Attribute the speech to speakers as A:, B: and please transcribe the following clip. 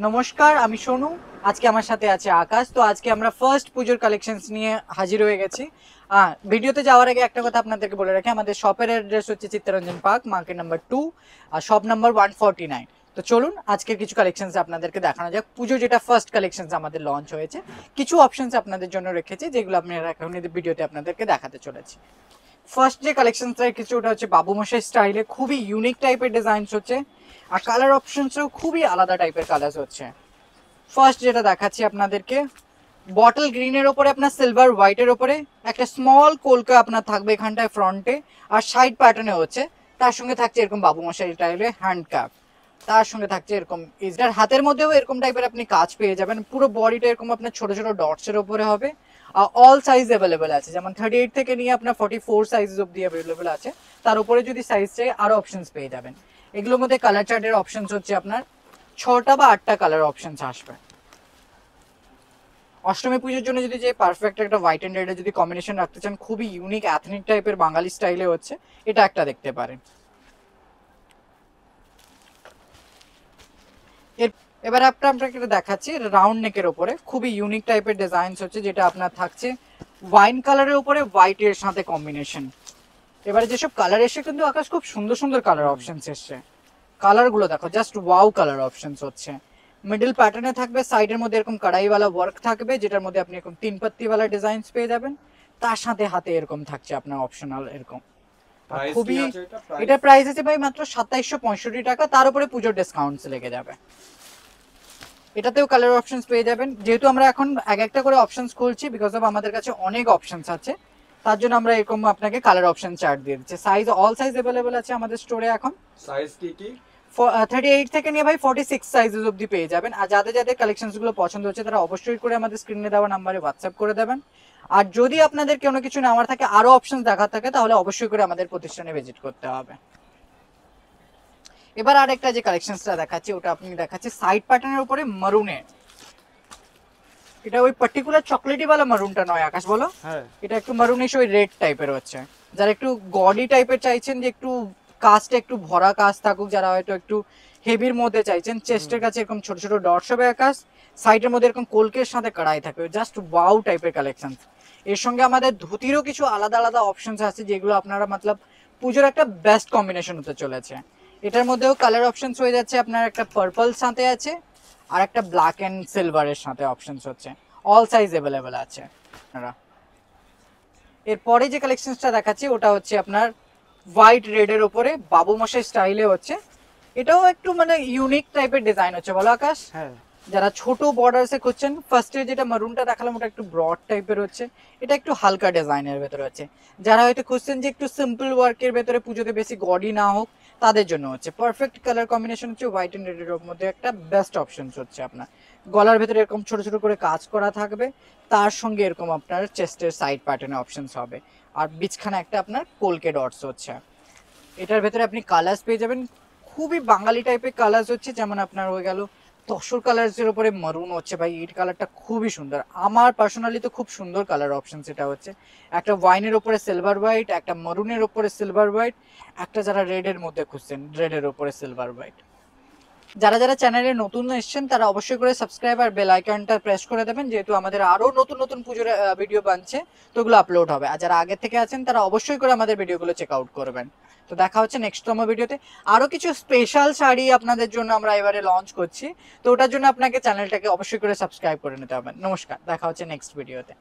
A: নমস্কার, আমি সোনু। আজকে আমার সাথে আছে আকাশ। তো আজকে আমরা ফার্স্ট পুজোর কালেকশনস নিয়ে হাজির হয়ে গেছি। ভিডিওতে যাওয়ার আগে একটা কথা আপনাদেরকে বলে রাখি, আমাদের শপের অ্যাড্রেস হচ্ছে চিত্তরঞ্জন পার্ক, মার্কেট নাম্বার 2, আর শপ নাম্বার 149। তো চলুন আজকের কিছু কালেকশনস আপনাদেরকে দেখানো যাক। পুজো যেটা ফার্স্ট কালেকশনস আমাদের লঞ্চ হয়েছে, কিছু অপশনস আপনাদের জন্য রেখেছি যেগুলো আপনারা এখন ভিডিওতে আপনাদেরকে দেখাতে চলেছি। ফার্স্ট যে কালেকশনটা কিছু ওটা হচ্ছে বাবু মশাই স্টাইলে, খুবই ইউনিক টাইপের ডিজাইনস হচ্ছে, আর কালার অপশনসও খুবই আলাদা টাইপের কালার্স হচ্ছে। ফার্স্ট যেটা দেখাচ্ছি আপনাদেরকে, বটল গ্রিনের ওপরে আপনার সিলভার হোয়াইটের ওপরে একটা স্মল কলকা আপনার থাকবে এখানটায় ফ্রন্টে, আর সাইড প্যাটার্নে হচ্ছে। তার সঙ্গে থাকছে এরকম বাবু মশাই স্টাইলে হ্যান্ড ক্যাপ, তার সঙ্গে থাকছে এরকম ইজটার হাতের মধ্যেও এরকম টাইপের আপনি কাজ পেয়ে যাবেন। পুরো বডিটা এরকম আপনার ছোট ছোট ডটসের ওপরে হবে। আর অল সাইজ অ্যাভেলেবেল আছে, যেমন 38 থেকে নিয়ে আপনার 44 সাইজ অব্দি অ্যাভেলেবেল আছে। তার উপরে যদি সাইজ চাই আরো অপশনস পেয়ে যাবেন। এগুলোর মধ্যে কালার চার্টের অপশনস হচ্ছে আপনার 6টা বা 8টা কালার অপশনস আসবে। অষ্টমী পুজোর জন্য যদি যে পারফেক্ট একটা হোয়াইট এন্ড রেডের যদি কম্বিনেশন রাখতে চান, খুবই ইউনিক অ্যাথনিক টাইপের বাঙালি স্টাইলে হচ্ছে, এটা একটা দেখতে পারেন। এর এবার আপনাকে দেখাচ্ছি রাউন্ড নেকের ওপরে খুবই ইউনিক টাইপের ডিজাইনস হচ্ছে, যেটা আপনার থাকছে ওয়াইন কালারের উপরে হোয়াইট এর সাথে কম্বিনেশন। এবারে যেসব কালার এসে কিন্তু আকাশ খুব সুন্দর সুন্দর কালার অপশনস এসছে। কালার গুলো দেখো, জাস্ট ওয়াও কালার অপশনস হচ্ছে। মিডল প্যাটার্নে থাকবে, সাইডের মধ্যে এরকম কড়াইওয়ালা ওয়ার্ক থাকবে, যেটার মধ্যে আপনি এরকম 3 পাত্তিওয়ালা ডিজাইনস পেয়ে যাবেন। তার সাথে হাতে এরকম থাকছে আপনার অপশনাল এরকম। খুবই, এটা প্রাইস আছে ভাই মাত্র 2765 টাকা, তার উপরে পুজোর ডিসকাউন্টস লেগে যাবে। এটাতেও কালার অপশনস পেয়ে যাবেন। যেহেতু আমরা এখন এক একটা করে অপশনস খুলছি, বিকজ অফ আমাদের কাছে অনেক অপশনস আছে, তার জন্য আমরা এরকম আপনাকে কালার অপশন চার্ট দিয়ে দিচ্ছি। সাইজ অল সাইজ অ্যাভেলেবল আছে আমাদের স্টোরে এখন।
B: সাইজ কি কি?
A: 38 থেকে নিয়ে ভাই 46 সাইজেস অবধি পেয়ে যাবেন। আর যাদের যাদের কালেকশনস গুলো পছন্দ হচ্ছে তারা অবশ্যই করে আমাদের স্ক্রিনে দেওয়া নাম্বারে হোয়াটসঅ্যাপ করে দেবেন। আর যদি আপনাদের কোনো কিছু নেওয়ার থাকে, আরো অপশনস দেখার থাকে, তাহলে অবশ্যই করে আমাদের প্রতিষ্ঠানে ভিজিট করতে হবে। এবার আরেকটা যে কালেকশনসটা দেখাচ্ছি, ওটা আপনি দেখাচ্ছি সাইড প্যাটার্নের উপরে মারুনে। এটা ওই পার্টিকুলার চকলেটি वाला মারুনটা নয় আকাশ, বলো।
B: হ্যাঁ,
A: এটা একটু মারুনিশ ওই রেড টাইপের হচ্ছে। যারা একটু গডি টাইপের চাইছেন, যে একটু কাজটা একটু ভরা কাজ থাকুক, যারা হয়তো একটু হেভির মধ্যে চাইছেন, চেস্টের কাছে এরকম ছোট ছোট ডটস হবে আকাশ, সাইডের মধ্যে এরকম কলকের সাথে কড়াই থাকবে, জাস্ট ওয়াও টাইপের কালেকশন। এর সঙ্গে আমাদের ধুতিরও কিছু আলাদা আলাদা অপশনস আছে, যেগুলো আপনারা মতলব পুজোর একটা বেস্ট কম্বিনেশন হতে চলেছে। এটার মধ্যেও কালার অপশনস হয়ে যাচ্ছে আপনার, একটা পার্পল সাথে আছে, আর একটা ব্ল্যাক এন্ড সিলভারের সাথে অপশনস হচ্ছে। অল সাইজ অ্যাভেলেবেল আছে আপনারা। এরপরে যে কালেকশনসটা দেখাচ্ছি ওটা হচ্ছে আপনার হোয়াইট রেডের উপরে বাবু মশাই স্টাইলে হচ্ছে। এটাও একটু মানে ইউনিক টাইপের ডিজাইন হচ্ছে, বলো আকাশ।
B: হ্যাঁ,
A: যারা ছোট বর্ডারসে খুঁজছেন, ফার্স্টে যেটা মারুনটা দেখালাম ওটা একটু ব্রড টাইপের হচ্ছে, এটা একটু হালকা ডিজাইনের ভেতরে হচ্ছে। যারা হয়তো খুঁজছেন যে একটু সিম্পল ওয়ার্কের ভেতরে পুজোতে বেশি গডি না হোক, তাদের জন্য হচ্ছে পারফেক্ট কালার কম্বিনেশন হচ্ছে হোয়াইট এন্ড রেডের মধ্যে একটা বেস্ট অপশন হচ্ছে আপনার। গলার ভেতরে এরকম ছোট ছোট করে কাজ করা থাকবে, তার সঙ্গে এরকম আপনার চেস্টের সাইড প্যাটার্নে অপশনস হবে, আর বিচখানে একটা আপনার কোলকে ডটস হচ্ছে। এটার ভেতরে আপনি কালার্স পেয়ে যাবেন, খুবই বাঙালি টাইপের কালার্স হচ্ছে, যেমন আপনার হয়ে গেল তসর কালার্সের উপরে মারুন হচ্ছে। ভাই এই কালারটা খুবই সুন্দর, আমার পার্সোনালি তো খুব সুন্দর কালার অপশন। সেটা হচ্ছে একটা ওয়াইনের উপরে সিলভার হোয়াইট, একটা মারুনের উপরে সিলভার হোয়াইট, একটা যারা রেডের মধ্যে খুঁজছেন রেডের উপরে সিলভার হোয়াইট। যারা যারা চ্যানেলে নতুন এসেছেন তারা অবশ্যই করে সাবস্ক্রাইব আর বেল আইকনটা প্রেস করে দেবেন, যেহেতু আমাদের আরো নতুন নতুন পুজোর ভিডিও বানছে, তো ওগুলো আপলোড হবে। আর যারা আগে থেকে আছেন তারা অবশ্যই করে আমাদের ভিডিওগুলো চেক আউট করবেন। তো দেখা হচ্ছে নেক্সটতম ভিডিওতে। আরো কিছু স্পেশাল শাড়ি আপনাদের জন্য আমরা এবারে লঞ্চ করছি, তো ওটার জন্য আপনাকে চ্যানেলটাকে অবশ্যই করে সাবস্ক্রাইব করে নিতে হবে। নমস্কার, দেখা হচ্ছে নেক্সট ভিডিওতে।